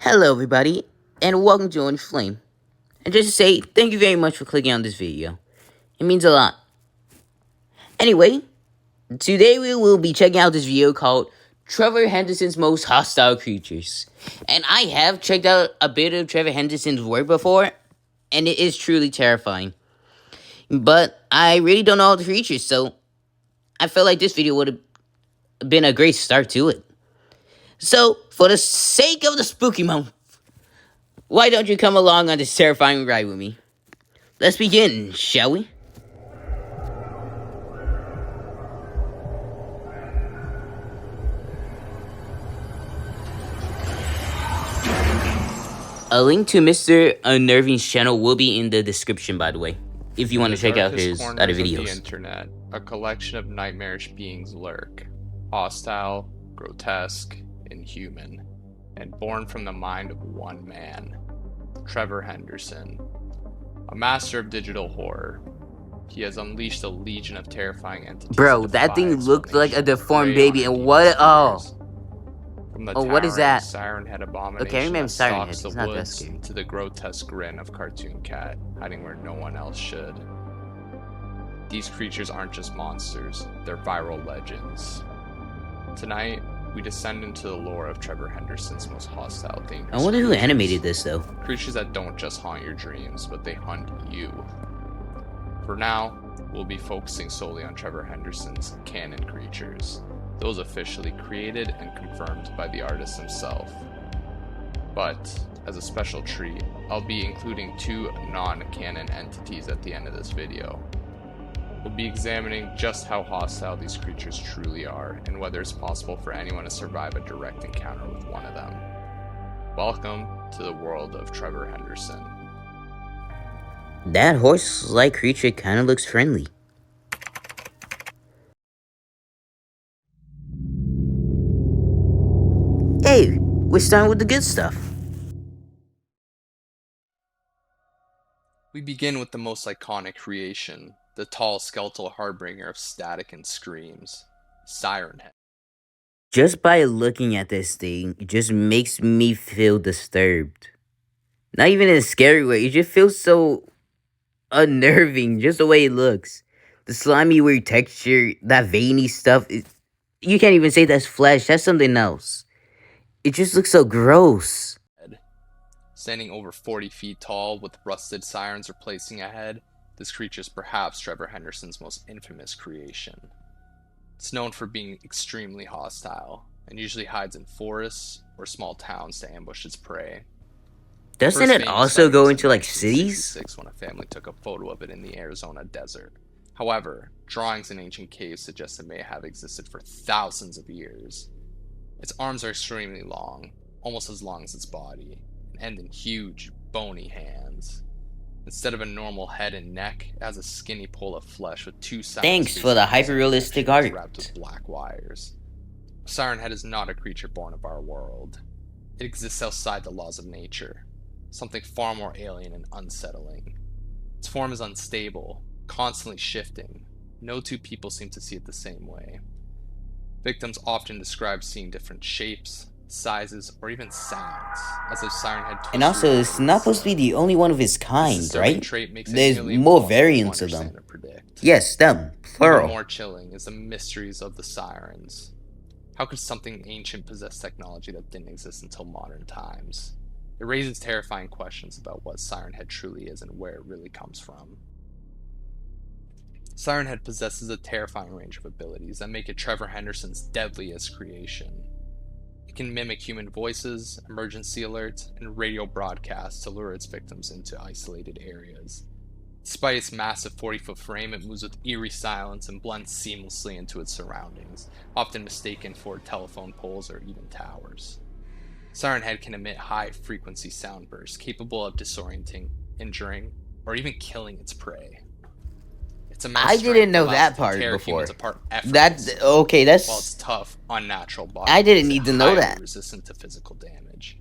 Hello everybody, and welcome to Orange Flame. And just to say, thank you very much for clicking on this video. It means a lot. Anyway, today we will be checking out this video called Trevor Henderson's Most Hostile Creatures. And I have checked out a bit of Trevor Henderson's work before, and it is truly terrifying. But I really don't know all the creatures, so I felt like this video would have been a great start to it. So, for the sake of the spooky month, why don't you come along on this terrifying ride with me? Let's begin, shall we? A link to Mr. Mrunnerving's channel will be in the description, by the way, if you want to check out his other videos. The internet, a collection of nightmarish beings lurk, hostile, grotesque, inhuman, and born from the mind of one man, Trevor Henderson. A master of digital horror, he has unleashed a legion of terrifying entities. Bro, that thing looked like a deformed baby, and what? What is that? Siren Head abomination. Okay, I remember Siren Head. It's not that scary. To the grotesque grin of Cartoon Cat, hiding where no one else should. These creatures aren't just monsters; they're viral legends. Tonight, we descend into the lore of Trevor Henderson's most hostile, dangerous I wonder who creatures. animated this, though. Creatures that don't just haunt your dreams, but they hunt you. For now, we'll be focusing solely on Trevor Henderson's canon creatures, those officially created and confirmed by the artist himself. But, as a special treat, I'll be including two non-canon entities at the end of this video. We'll be examining just how hostile these creatures truly are, and whether it's possible for anyone to survive a direct encounter with one of them. Welcome to the world of Trevor Henderson. That horse-like creature kind of looks friendly. Hey, we're starting with the good stuff. We begin with the most iconic creation, the tall skeletal harbinger of static and screams, Siren Head. Just by looking at this thing, it just makes me feel disturbed. Not even in a scary way, it just feels so unnerving, just the way it looks. The slimy weird texture, that veiny stuff, you can't even say that's flesh, that's something else. It just looks so gross. Standing over 40 feet tall with rusted sirens replacing a head, this creature is perhaps Trevor Henderson's most infamous creation. It's known for being extremely hostile, and usually hides in forests or small towns to ambush its prey. Doesn't it also go into like cities? When a family took a photo of it in the Arizona desert. However, drawings in ancient caves suggest it may have existed for thousands of years. Its arms are extremely long, almost as long as its body, and end in huge, bony hands. Instead of a normal head and neck, it has a skinny pole of flesh with two sides. Thanks for the hyper-realistic art. Wrapped with black wires. Siren Head is not a creature born of our world. It exists outside the laws of nature, something far more alien and unsettling. Its form is unstable, constantly shifting. No two people seem to see it the same way. Victims often describe seeing different shapes, sizes, or even sounds, as if Siren Head. And also, it's not supposed to be the only one of its kind, right? There's more variants of them. Yes, them, plural. Even more chilling is the mysteries of the sirens. How could something ancient possess technology that didn't exist until modern times? It raises terrifying questions about what Siren Head truly is and where it really comes from. Siren Head possesses a terrifying range of abilities that make it Trevor Henderson's deadliest creation. It can mimic human voices, emergency alerts, and radio broadcasts to lure its victims into isolated areas. Despite its massive 40-foot frame, it moves with eerie silence and blends seamlessly into its surroundings, often mistaken for telephone poles or even towers. Siren Head can emit high-frequency sound bursts capable of disorienting, injuring, or even killing its prey. I didn't know that part before. That's okay. That's while its tough, unnatural body. I didn't need to know that. Resistant to physical damage,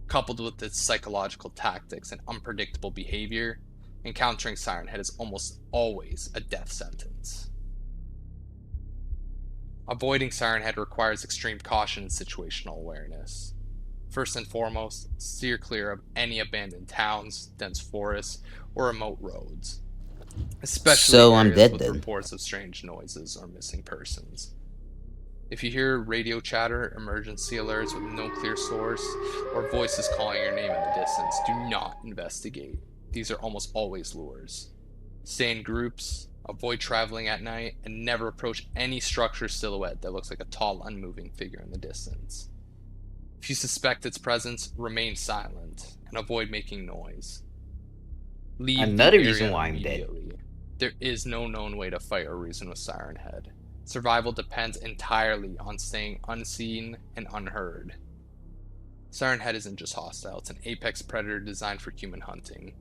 coupled with its psychological tactics and unpredictable behavior, encountering Siren Head is almost always a death sentence. Avoiding Siren Head requires extreme caution and situational awareness. First and foremost, steer clear of any abandoned towns, dense forests, or remote roads, especially So I'm areas dead with then. reports of strange noises or missing persons. If you hear radio chatter, emergency alerts with no clear source, or voices calling your name in the distance, do not investigate. These are almost always lures. Stay in groups, avoid traveling at night, and never approach any structure silhouette that looks like a tall, unmoving figure in the distance. If you suspect its presence, remain silent and avoid making noise. Leave Another the reason area why I'm dead. immediately. There is no known way to fight or reason with Siren Head. Survival depends entirely on staying unseen and unheard. Siren Head isn't just hostile, it's an apex predator designed for human hunting.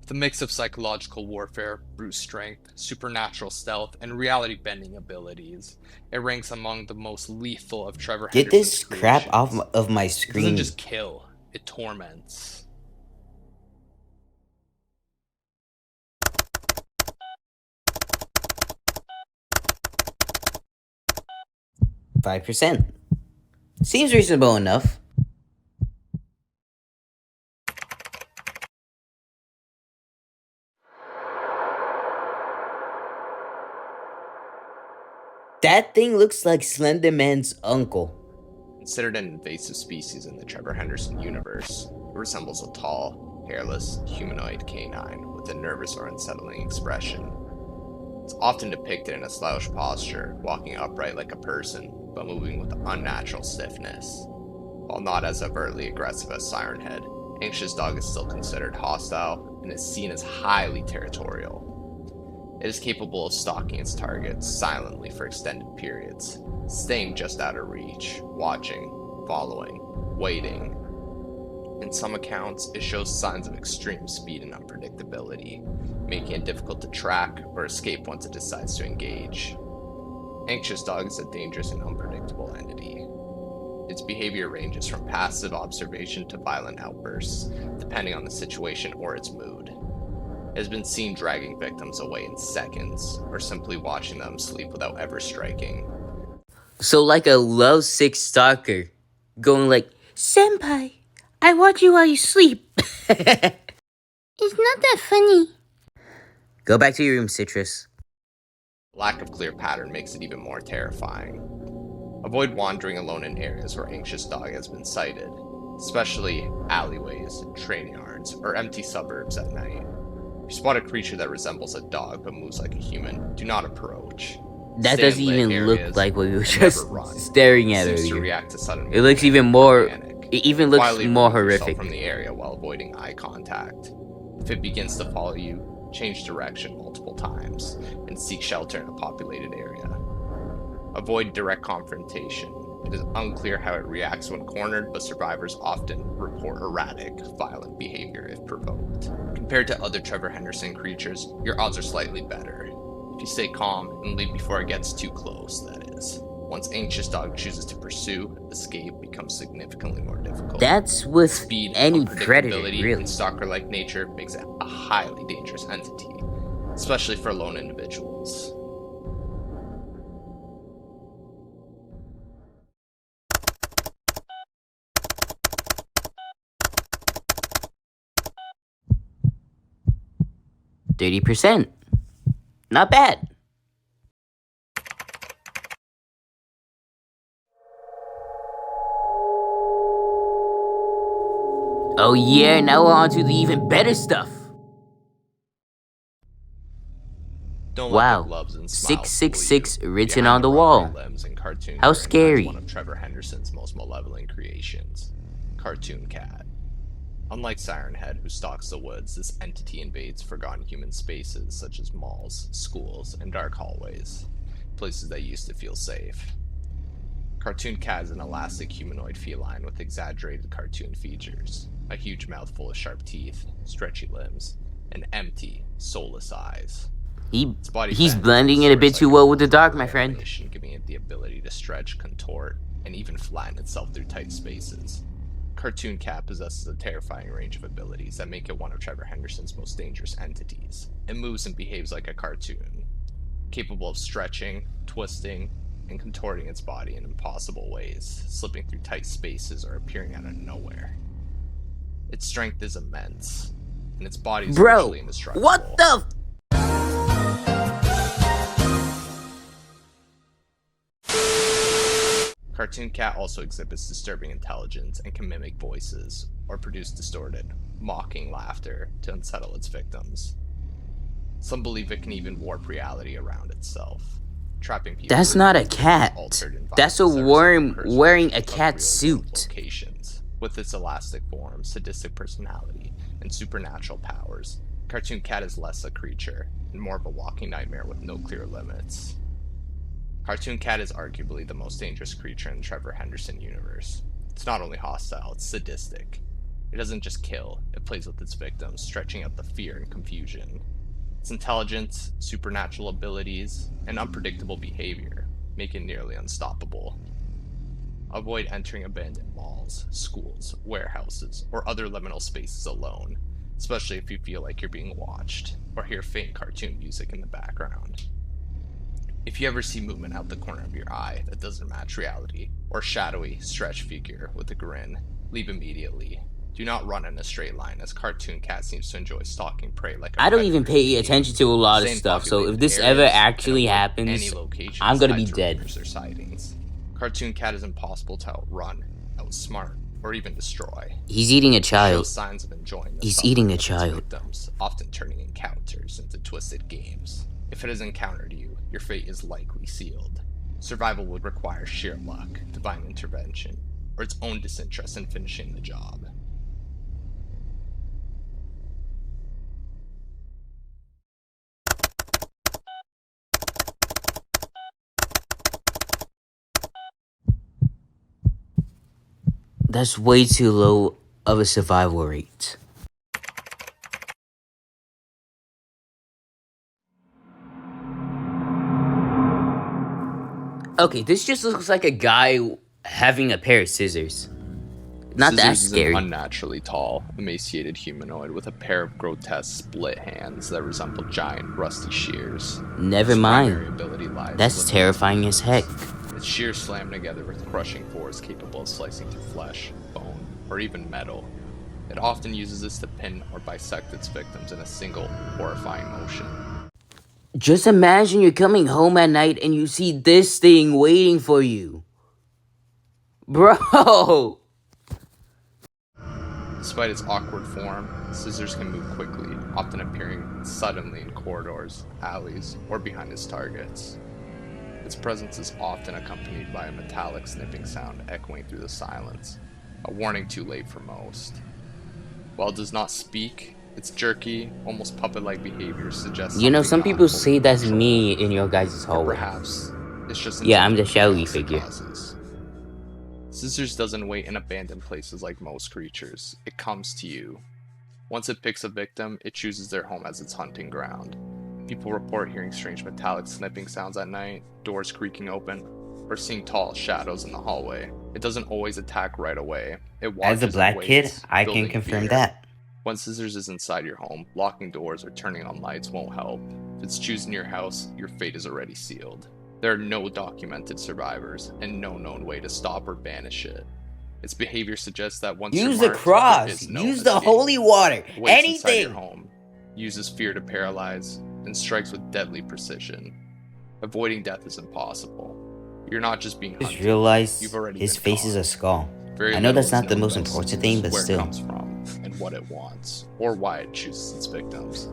With a mix of psychological warfare, brute strength, supernatural stealth, and reality-bending abilities, it ranks among the most lethal of Trevor Get Henderson's this crap off creations. of my It doesn't screen. just kill, it torments. %. Seems reasonable enough. That thing looks like Slender Man's uncle. Considered an invasive species in the Trevor Henderson universe, it resembles a tall, hairless, humanoid canine with a nervous or unsettling expression. It's often depicted in a slouched posture, walking upright like a person, but moving with unnatural stiffness. While not as overtly aggressive as Siren Head, Anxious Dog is still considered hostile and is seen as highly territorial. It is capable of stalking its targets silently for extended periods, staying just out of reach, watching, following, waiting. In some accounts, it shows signs of extreme speed and unpredictability, making it difficult to track or escape once it decides to engage. Anxious Dog is a dangerous and unpredictable entity. Its behavior ranges from passive observation to violent outbursts, depending on the situation or its mood. It has been seen dragging victims away in seconds, or simply watching them sleep without ever striking. So like a lovesick stalker, going like, "Senpai, I watch you while you sleep." It's not that funny. Go back to your room, Citrus. Lack of clear pattern makes it even more terrifying. Avoid wandering alone in areas where Anxious Dog has been sighted, especially alleyways, train yards, or empty suburbs at night. If you spot a creature that resembles a dog but moves like a human, do not approach. That Stay in doesn't lit even look areas like what we were and just never run. staring It at seems to earlier. react to sudden It looks movement even or more. panic. It even looks Quietly more remove yourself horrific. from the area while avoiding eye contact. If it begins to follow you, change direction multiple times and seek shelter in a populated area. Avoid direct confrontation. It is unclear how it reacts when cornered, but survivors often report erratic, violent behavior if provoked. Compared to other Trevor Henderson creatures, your odds are slightly better. If you stay calm and leave before it gets too close, that is. Once Anxious Dog chooses to pursue, escape becomes significantly more difficult. That's with Speed, any predator, unpredictability, really. and stalker-like nature makes it a highly dangerous entity, especially for lone individuals. %. Not bad. Oh yeah, now we're on to the even better stuff. Don't let Wow, the gloves and smiles 666 fool you. written Behind on the rubbery wall. limbs and cartoon How grin hides scary. one of Trevor Henderson's most malevolent creations, Cartoon Cat. Unlike Siren Head, who stalks the woods, this entity invades forgotten human spaces such as malls, schools, and dark hallways, places that used to feel safe. Cartoon Cat is an elastic humanoid feline with exaggerated cartoon features, a huge mouth full of sharp teeth, stretchy limbs, and empty, soulless eyes. Its body He's bends blending and in a bit distorts too like well with the dark, my animation, friend. giving it the ability to stretch, contort, and even flatten itself through tight spaces. Cartoon Cat possesses a terrifying range of abilities that make it one of Trevor Henderson's most dangerous entities. It moves and behaves like a cartoon, capable of stretching, twisting, and contorting its body in impossible ways, slipping through tight spaces or appearing out of nowhere. Its strength is immense, and its body is virtually indestructible. What the? Cartoon Cat also exhibits disturbing intelligence and can mimic voices, or produce distorted, mocking laughter to unsettle its victims. Some believe it can even warp reality around itself, trapping people. That's not a cat. That's a worm wearing a cat suit. Locations. With its elastic form, sadistic personality, and supernatural powers, Cartoon Cat is less a creature and more of a walking nightmare with no clear limits. Cartoon Cat is arguably the most dangerous creature in the Trevor Henderson universe. It's not only hostile, it's sadistic. It doesn't just kill, it plays with its victims, stretching out the fear and confusion. Its intelligence, supernatural abilities, and unpredictable behavior make it nearly unstoppable. Avoid entering abandoned malls, schools, warehouses, or other liminal spaces alone, especially if you feel like you're being watched, or hear faint cartoon music in the background. If you ever see movement out the corner of your eye that doesn't match reality, or shadowy, stretched figure with a grin, leave immediately. Do not run in a straight line, as Cartoon Cat seems to enjoy stalking prey like a I don't even pay attention to a lot of stuff, so if this ever actually happens, I'm gonna be dead. Cartoon Cat is impossible to outrun, outsmart, or even destroy. He's eating a child. Shows signs of enjoying the He's eating a suffering of its child. victims, often turning encounters into twisted games. If it has encountered you, your fate is likely sealed. Survival would require sheer luck, divine intervention, or its own disinterest in finishing the job. That's way too low of a survival rate. Okay, this just looks like a guy having a pair of scissors. Not that Scissors scary. is an unnaturally tall, emaciated humanoid with a pair of grotesque split hands that resemble giant, rusty shears. Never Its primary mind. ability lies That's within terrifying its as heck. Its shears slam together with crushing force capable of slicing through flesh, bone, or even metal. It often uses this to pin or bisect its victims in a single, horrifying motion. Just imagine you're coming home at night and you see this thing waiting for you. Bro! Despite its awkward form, Scissors can move quickly, often appearing suddenly in corridors, alleys, or behind its targets. Its presence is often accompanied by a metallic snipping sound echoing through the silence, a warning too late for most. While it does not speak, its jerky, almost puppet-like behavior suggests You know, some something people not say fully that's controlled. me in your guys' Or hallway. perhaps it's just Yeah, I'm the intended shadowy opposite figure. causes. Scissors doesn't wait in abandoned places like most creatures. It comes to you. Once it picks a victim, it chooses their home as its hunting ground. People report hearing strange metallic snipping sounds at night, doors creaking open, or seeing tall shadows in the hallway. It doesn't always attack right away. It watches As a and black kid, waits, I can building confirm fear. that. When Scissors is inside your home, locking doors or turning on lights won't help. If it's choosing your house, your fate is already sealed. There are no documented survivors, and no known way to stop or banish it. Its behavior suggests that once Use you're the marked, there cross. is no Use the escape. holy water. It waits inside your Anything. home, uses fear to paralyze, and strikes with deadly precision. Avoiding death is impossible. You're not just being hunted. Just realized You've already his been face is caught. a skull. Very I know that's little not the is most known about important thing, but where still. it comes from, and what it wants, or why it chooses its victims.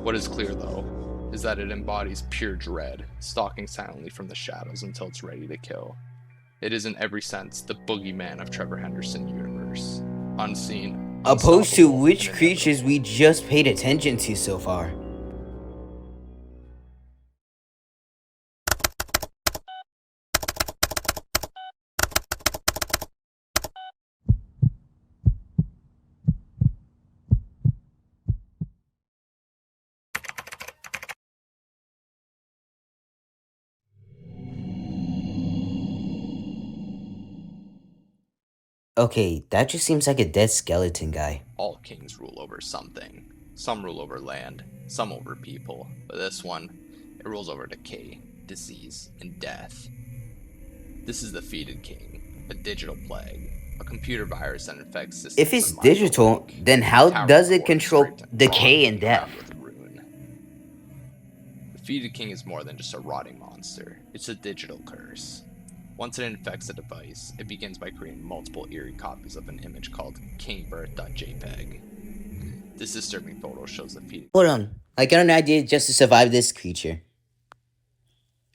What is clear, though, is that it embodies pure dread, stalking silently from the shadows until it's ready to kill. It is in every sense the boogeyman of Trevor Henderson universe. Unseen, Opposed to unstoppable, which and creatures inevitable. we just paid attention to so far. Okay, that just seems like a dead skeleton guy. All kings rule over something. Some rule over land, some over people, but this one, it rules over decay, disease, and death. This is the Fetid King, a digital plague, a computer virus that infects systems. If it's digital, then how does it control decay and death? The Fetid King is more than just a rotting monster, it's a digital curse. Once it infects a device, it begins by creating multiple eerie copies of an image called kingbirth.jpg. This disturbing photo shows the Fetid. Hold on, I got an idea just to survive this creature.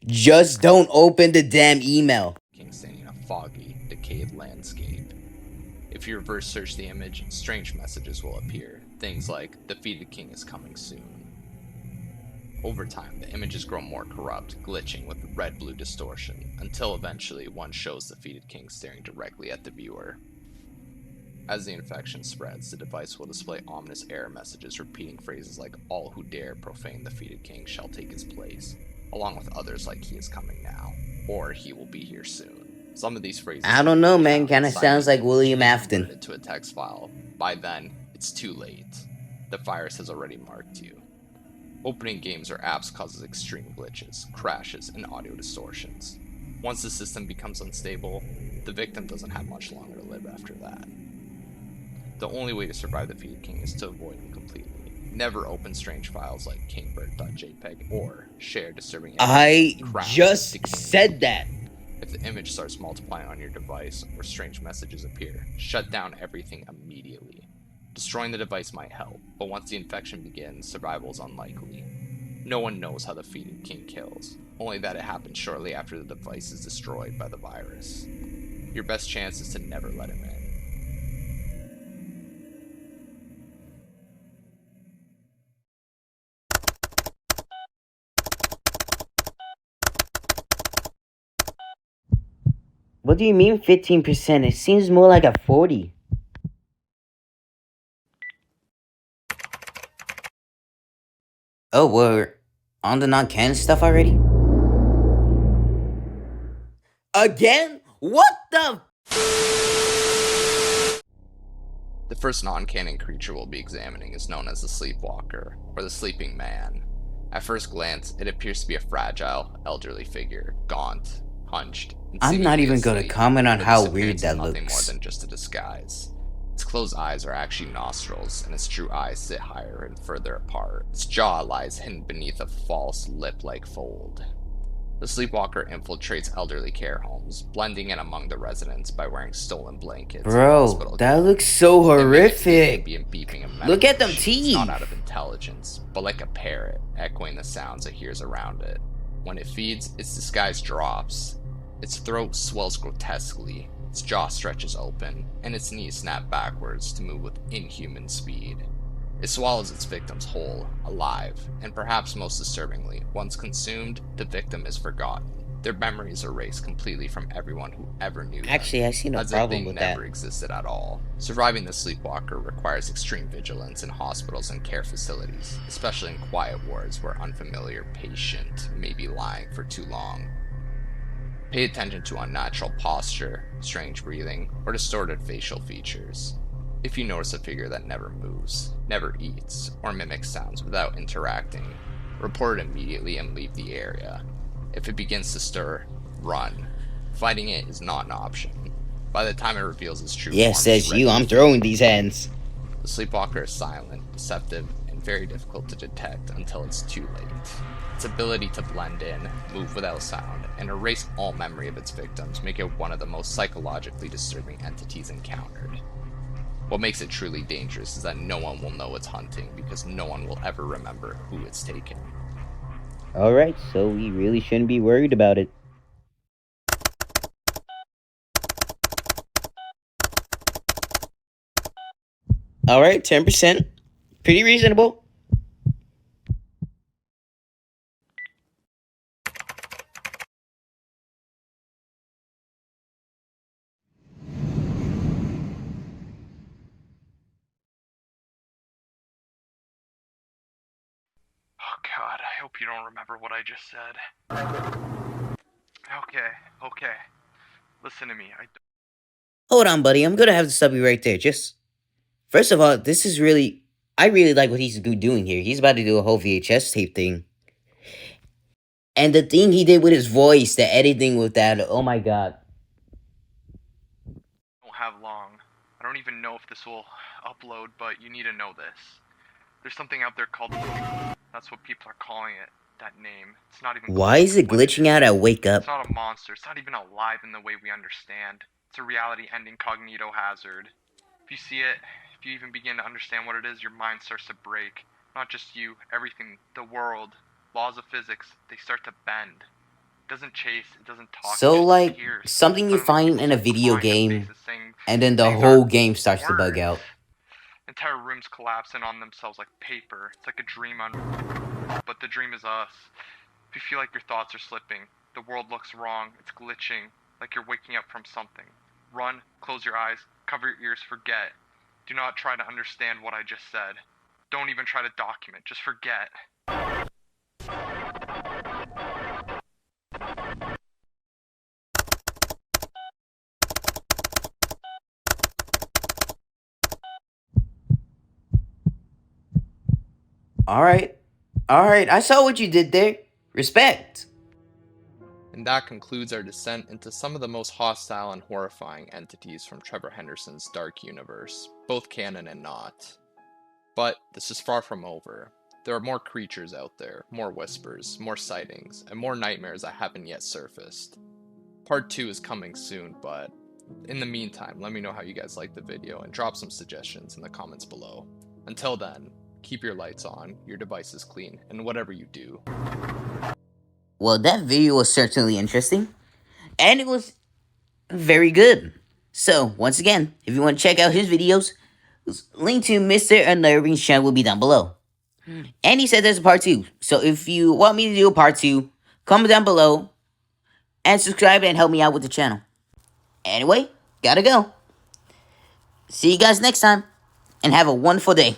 Just don't open the damn email. King standing in a foggy, decayed landscape. If you reverse search the image, strange messages will appear. Things like, the Fetid King is coming soon. Over time, the images grow more corrupt, glitching with red-blue distortion, until eventually one shows the Fetid King staring directly at the viewer. As the infection spreads, the device will display ominous error messages repeating phrases like, all who dare profane the Fetid King shall take his place, along with others like he is coming now, or he will be here soon. Some of these phrases, I don't know, man, kinda sounds like William Afton. To a text file. By then, it's too late. The virus has already marked you. Opening games or apps causes extreme glitches, crashes, and audio distortions. Once the system becomes unstable, the victim doesn't have much longer to live after that. The only way to survive the Fetid King is to avoid him completely. Never open strange files like kingbirth.jpg or share disturbing images. I just said that. If the image starts multiplying on your device or strange messages appear, shut down everything immediately. Destroying the device might help, but once the infection begins, survival is unlikely. No one knows how the Fetid King kills, only that it happens shortly after the device is destroyed by the virus. Your best chance is to never let him in. What do you mean 15%? It seems more like a 40. Oh, we're on the non-canon stuff already? Again? What the? The first non-canon creature we'll be examining is known as the Sleepwalker, or the Sleeping Man. At first glance, it appears to be a fragile, elderly figure, gaunt, hunched, and I'm not even asleep, gonna comment on but how this weird appearance that is nothing looks. more than just a disguise. Its closed eyes are actually nostrils, and its true eyes sit higher and further apart. Its jaw lies hidden beneath a false lip-like fold. The Sleepwalker infiltrates elderly care homes, blending in among the residents by wearing stolen blankets. Bro, that looks so horrific. Look at them teeth. Not out of intelligence, but like a parrot, echoing the sounds it hears around it. When it feeds, its disguise drops. Its throat swells grotesquely, its jaw stretches open, and its knees snap backwards to move with inhuman speed. It swallows its victims whole, alive, and perhaps most disturbingly, once consumed, the victim is forgotten. Their memories are erased completely from everyone who ever knew them. Actually, I see no problem with that. As if they never existed at all. Surviving the Sleepwalker requires extreme vigilance in hospitals and care facilities, especially in quiet wards where unfamiliar patient may be lying for too long. Pay attention to unnatural posture, strange breathing, or distorted facial features. If you notice a figure that never moves, never eats, or mimics sounds without interacting, report it immediately and leave the area. If it begins to stir, run. Fighting it is not an option. By the time it reveals its true form, says you, I'm throwing these hands. The Sleepwalker is silent, deceptive, and very difficult to detect until it's too late. Its ability to blend in, move without sound, and erase all memory of its victims make it one of the most psychologically disturbing entities encountered. What makes it truly dangerous is that no one will know it's hunting because no one will ever remember who it's taken. Alright, so we really shouldn't be worried about it. Alright, 10%. Pretty reasonable. Oh God, I hope you don't remember what I just said. Okay. Listen to me. Hold on, buddy. I'm gonna have to stop you right there. First of all, I really like what he's doing here. He's about to do a whole VHS tape thing. And the thing he did with his voice, the editing with that, oh my god. Don't have long. I don't even know if this will upload, but you need to know this. There's something out there called that's what people are calling it. That name. It's not even Why is it what glitching is. out at wake It's up? not a monster. It's not even alive in the way we understand. It's a reality-ending cognito hazard. If you see it, if you even begin to understand what it is, your mind starts to break. Not just you, everything, the world, laws of physics, they start to bend. It doesn't chase, it doesn't talk, So, it just like, appears. something you Suddenly find people in a start video crying to game, faces saying and then the things whole aren't game starts to bug words. out. Entire rooms collapse in on themselves like paper. It's like a dream but the dream is us. If you feel like your thoughts are slipping, the world looks wrong, it's glitching, like you're waking up from something. Run, close your eyes, cover your ears, forget. Do not try to understand what I just said. Don't even try to document, just forget. Alright. Alright, I saw what you did there. Respect. And that concludes our descent into some of the most hostile and horrifying entities from Trevor Henderson's dark universe, both canon and not. But this is far from over. There are more creatures out there, more whispers, more sightings, and more nightmares that haven't yet surfaced. Part 2 is coming soon, but in the meantime, let me know how you guys liked the video and drop some suggestions in the comments below. Until then, keep your lights on, your devices clean, and whatever you do. Well, that video was certainly interesting. And it was very good. So, once again, if you want to check out his videos, link to Mr. Mrunnerving's channel will be down below. And he said there's a part 2. So if you want me to do a part 2, comment down below and subscribe and help me out with the channel. Anyway, gotta go. See you guys next time and have a wonderful day.